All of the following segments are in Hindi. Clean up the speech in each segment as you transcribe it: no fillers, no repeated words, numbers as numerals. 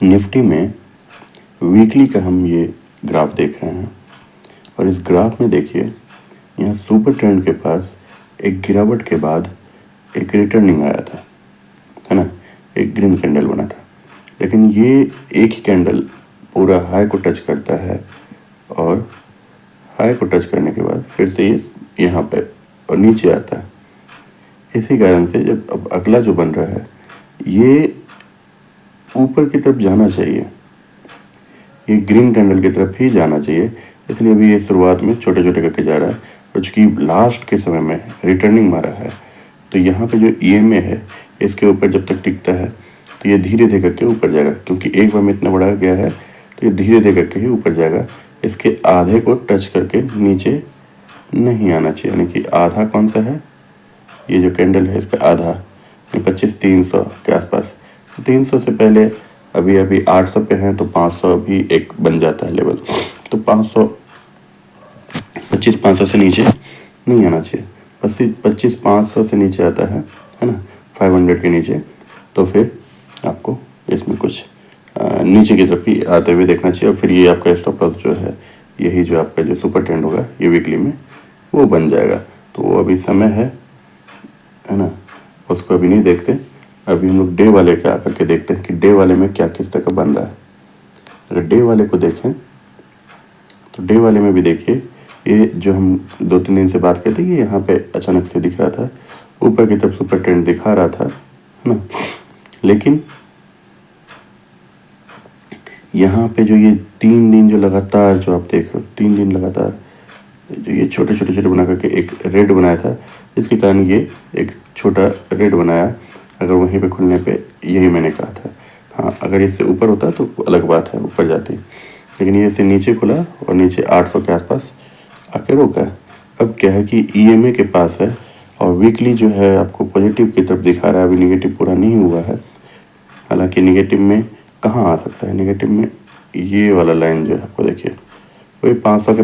निफ्टी में वीकली का हम ये ग्राफ देख रहे हैं और इस ग्राफ में देखिए यहाँ सुपर ट्रेंड के पास एक गिरावट के बाद एक रिटर्निंग आया था, है ना, एक ग्रीन कैंडल बना था। लेकिन ये एक ही कैंडल पूरा हाई को टच करता है और हाई को टच करने के बाद फिर से ये यहाँ पे और नीचे आता है। इसी कारण से जब अब अगला जो बन रहा है ये ऊपर की तरफ जाना चाहिए, ये ग्रीन कैंडल की तरफ ही जाना चाहिए। इसलिए अभी ये शुरुआत में छोटे छोटे करके जा रहा है और चूँकि लास्ट के समय में रिटर्निंग मारा है तो यहाँ पे जो ईएमए है इसके ऊपर जब तक टिकता है तो ये धीरे धीरे करके ऊपर जाएगा, क्योंकि एक बार में इतना बड़ा गया है तो ये धीरे धीरे करके ही ऊपर जाएगा। इसके आधे को टच करके नीचे नहीं आना चाहिए, यानी कि आधा कौन सा है, ये जो कैंडल है इसका आधा 25-300 के आसपास। तो 300 से पहले अभी 800 पे हैं तो 500 भी एक बन जाता है लेवल। तो 2500 से नीचे नहीं आना चाहिए। 2500 से नीचे आता है ना, 500 के नीचे, तो फिर आपको इसमें कुछ नीचे की तरफ ही आते हुए देखना चाहिए। और फिर ये आपका स्टॉप लॉस जो है, यही जो आपका जो सुपर ट्रेंड होगा ये वीकली में वो बन जाएगा। तो वो अभी समय है ना, उसको अभी नहीं देखते। अभी हम लोग डे वाले के आकर के देखते हैं कि डे वाले में क्या किस तरह का बन रहा है। अगर डे वाले को देखें तो डे वाले में भी देखिए ये जो हम 2-3 दिन से बात करते ये यहाँ पे अचानक से दिख रहा था, ऊपर की तरफ सुपर ट्रेंड दिखा रहा था, है ना। लेकिन यहाँ पे जो ये 3 दिन जो लगातार जो आप देख रहे हो, 3 दिन लगातार जो ये छोटे छोटे छोटे बना करके एक रेड बनाया था, इसके कारण ये एक छोटा रेड बनाया। अगर वहीं पे खुलने पे यही मैंने कहा था, हाँ अगर इससे ऊपर होता तो अलग बात है, ऊपर जाती। लेकिन ये इससे नीचे खुला और नीचे 800 के आसपास आके रोका। अब क्या है कि ईएमए के पास है और वीकली जो है आपको पॉजिटिव की तरफ दिखा रहा है, अभी निगेटिव पूरा नहीं हुआ है। हालांकि निगेटिव में कहाँ आ सकता है, निगेटिव में ये वाला लाइन जो है आपको देखिए वही 500 के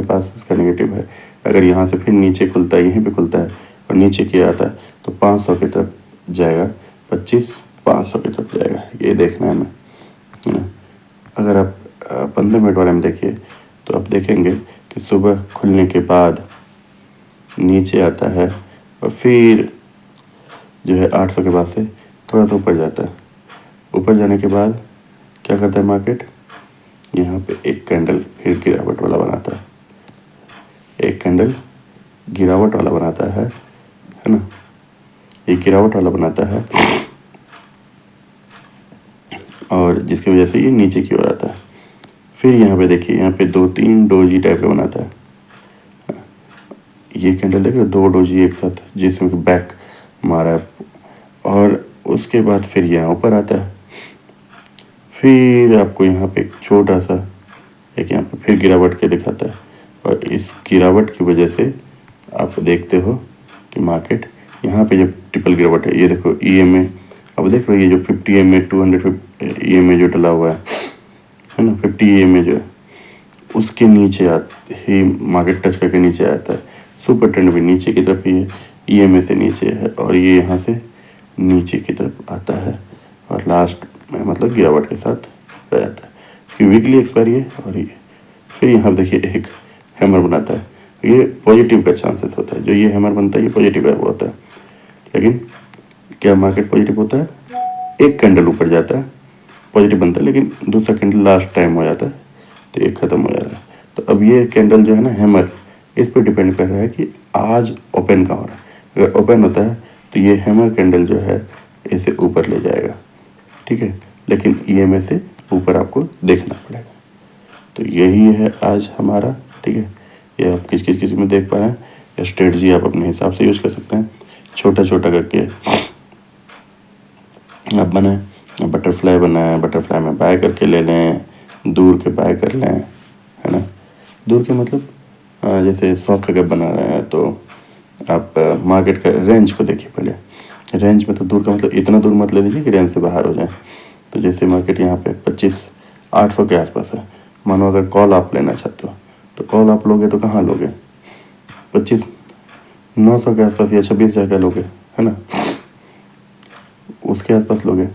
पास इसका निगेटिव है। अगर यहाँ से फिर नीचे खुलता है, यहीं पे खुलता है और नीचे किया आता है तो 500 की तरफ जाएगा, 500 की तरफ जाएगा, ये देखना है हमें। अगर आप 15 मिनट वाले में देखिए तो आप देखेंगे कि सुबह खुलने के बाद नीचे आता है और फिर जो है 800 के बाद से थोड़ा सा ऊपर जाता है। ऊपर जाने के बाद क्या करता है मार्केट, यहाँ पे एक कैंडल फिर गिरावट वाला बनाता है, एक कैंडल गिरावट वाला बनाता है ना, ये गिरावट वाला बनाता है और जिसकी वजह से ये नीचे की ओर आता है। फिर यहाँ पे देखिए, यहाँ पे 2-3 डोजी टाइप का बनाता है। ये कैंडल देख रहे हो, 2 डोजी एक साथ जिसमें बैक मारा है और उसके बाद फिर यहाँ ऊपर आता है। फिर आपको यहाँ पे एक छोटा सा एक यहाँ पे फिर गिरावट के दिखाता है और इस गिरावट की वजह से आप देखते हो कि मार्केट यहाँ पे जब ट्रिपल गिरावट है, ये देखो ईएमए, अब देख रहे हो ये जो 50 EMA 200 EMA जो डला हुआ है ना, 50 EMA जो है उसके नीचे आते ही मार्केट टच करके नीचे आता है। सुपर ट्रेंड भी नीचे की तरफ ही है, ईएमए से नीचे है और ये यहाँ से नीचे की तरफ आता है और लास्ट में मतलब गिरावट के साथ रह जाता है। इसकी वीकली एक्सपायरी है और ये फिर यहाँ देखिए एक हैमर बनाता है, ये पॉजिटिव का चांसेस होता है। जो ये हैमर बनता है ये पॉजिटिव है वो होता है। लेकिन क्या मार्केट पॉजिटिव होता है, एक कैंडल ऊपर जाता है पॉजिटिव बनता है, लेकिन दूसरा कैंडल लास्ट टाइम हो जाता है तो एक ख़त्म हो जाता है। तो अब ये कैंडल जो है ना हैमर, इस पर डिपेंड कर रहा है कि आज ओपन कहाँ हो रहा है। अगर ओपन होता है तो ये हैमर कैंडल जो है इसे ऊपर ले जाएगा, ठीक है, लेकिन ईएमए से ऊपर आपको देखना पड़ेगा। तो यही है आज हमारा, ठीक है। ये आप किस में देख पा रहे हैं, या स्ट्रेटजी आप अपने हिसाब से यूज़ कर सकते हैं। छोटा छोटा करके आप बनाएं, बटरफ्लाई बनाएं, बटरफ्लाई में बाय करके ले लें, दूर के बाय कर लें, है ना। दूर के मतलब जैसे 100 का गैप बना रहे हैं तो आप मार्केट का रेंज को देखिए पहले। रेंज में तो दूर का मतलब इतना दूर मत ले लीजिए कि रेंज से बाहर हो जाए। तो जैसे मार्केट यहाँ पे 25,800 के आसपास है, मानो अगर कॉल आप लेना चाहते हो तो कॉल आप लोगे तो कहाँ लोगे, 25,900 के आसपास या 26,000 का लोगे, है ना, उसके आसपास लोगे।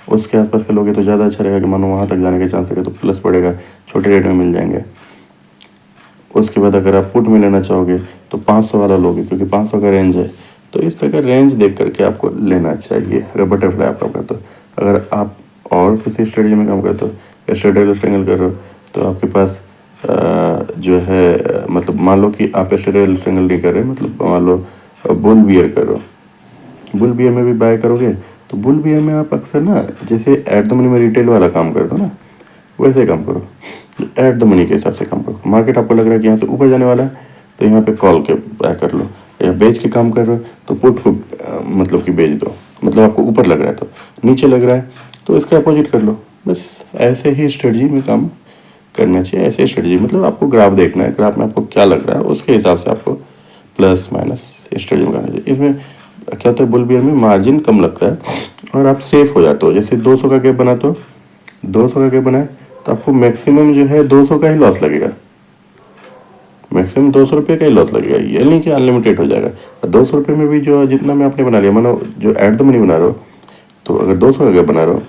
उसके आसपास के लोगे तो ज़्यादा अच्छा रहेगा कि मानो वहाँ तक जाने के चांस है तो प्लस बढ़ेगा, छोटे रेट में मिल जाएंगे। उसके बाद अगर आप पुट में लेना चाहोगे तो 500 वाला लोगे, क्योंकि 500 का रेंज है। तो इस तरह का रेंज देख करके आपको लेना चाहिए अगर बटरफ्लाई आप काम करते हो। अगर आप और किसी स्ट्रेटजी में काम करते हो, स्ट्रेटेल स्ट्रेंगल कर रहे हो, तो आपके पास जो है मतलब मान लो कि आप स्ट्रेटेल स्ट्रेंगल नहीं कर रहे, मतलब मान लो बुल बियर कर रहे हो। बुल बियर में भी बाय करोगे तो बुल बियर में आप अक्सर ना जैसे एट द मनी में रिटेल वाला काम करते हो ना, वैसे काम करो, एट द मनी के हिसाब से काम करो। मार्केट आपको लग रहा है कि यहाँ से ऊपर जाने वाला है तो यहाँ पे कॉल के बाय कर लो, या बेच के काम कर रहे हो तो पुट को मतलब कि बेच दो, मतलब आपको ऊपर लग रहा है तो, नीचे लग रहा है तो इसका अपोजिट कर लो। बस ऐसे ही स्ट्रेटजी में काम करना चाहिए। ऐसे स्ट्रेटजी मतलब आपको ग्राफ देखना है, ग्राफ में आपको क्या लग रहा है उसके हिसाब से आपको प्लस माइनस स्ट्रेटजी में करना चाहिए। इसमें क्या होता है, बुल बियर में मार्जिन कम लगता है और आप सेफ हो जाते हो। जैसे 200 का गैप बनाते हो, 200 का गैप बनाए तो आपको मैक्सिमम जो है 200 का ही लॉस लगेगा, मैक्सिमम 200 रुपये का ही लॉस लगेगा। ये नहीं कि अनलिमिटेड हो जाएगा। 200 रुपये में भी जो जितना में आपने बना लिया, मानो जो एट द मनी बना रहे हो, तो अगर 200 का गैप बना रहे हो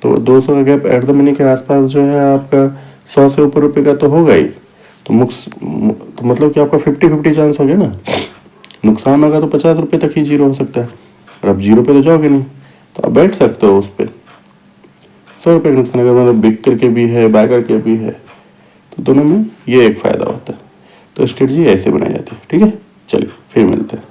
तो 200 का गैप एट द मनी के आसपास जो है आपका 100 से ऊपर रुपये का तो होगा ही। तो तो मतलब कि आपका 50-50 चांस हो गया ना। नुकसान होगा तो 50 रुपये तक ही जीरो हो सकता है, और आप जीरो पे तो जाओगे नहीं, तो आप बैठ सकते हो उस पर। 100 रुपये का नुकसान अगर मतलब बिक करके भी है, बाय करके भी है, तो दोनों में ये एक फ़ायदा होता है। तो स्ट्रेटजी ऐसे बनाई जाती है। ठीक है, चलिए फिर मिलते हैं।